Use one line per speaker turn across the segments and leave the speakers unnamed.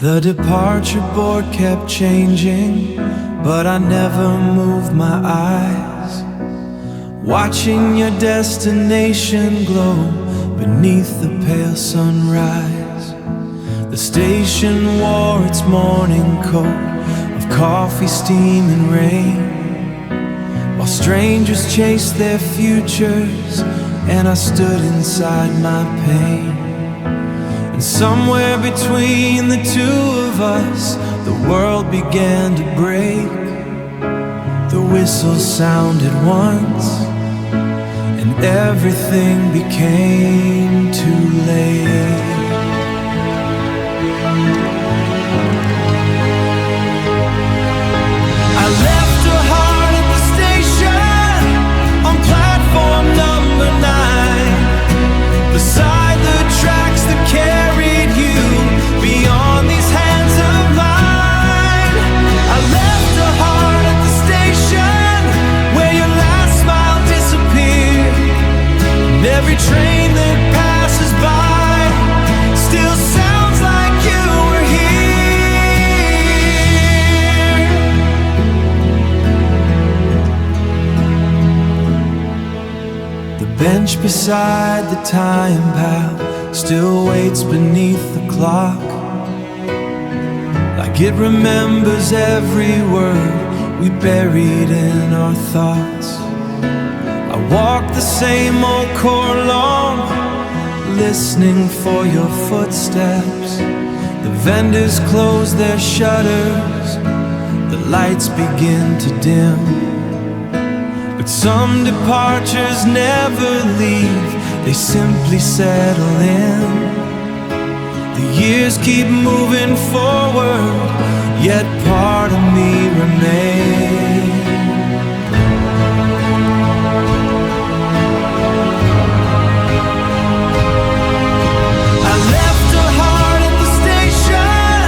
The departure board kept changing, but I never moved my eyes, watching your destination glow beneath the pale sunrise. The station wore its morning coat of coffee, steam and rain, while strangers chased their futures and I stood inside my pain. And somewhere between the two of us, the world began to break. The whistle sounded once, and everything became too late. I left her heart at the station on platform number 9, beside the tracks that carried you beyond these hands of mine. I left her heart at the station where your last smile disappeared, and every train that passes by still sounds like you were here. The bench beside the time pal still waits beneath the clock, like it remembers every word we buried in our thoughts. I walk the same old core long, listening for your footsteps. The vendors close their shutters, the lights begin to dim, but some departures never leave, they simply settle in. The years keep moving forward, yet part of me remains. I left her heart at the station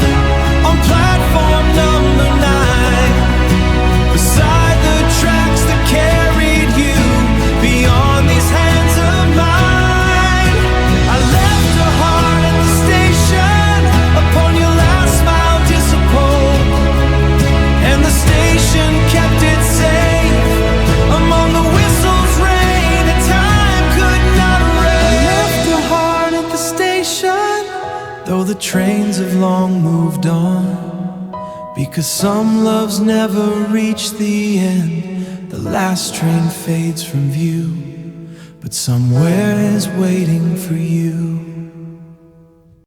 on platform number 9, beside the tracks that carried you beyond these hands of mine. I left her heart at the station upon your last smile disappoint, and the station kept it safe among the whistle's rain that time could not erase. I left her heart at the station, though the trains have long moved on, because some loves never reach the end. The last train fades from view, but somewhere is waiting for you.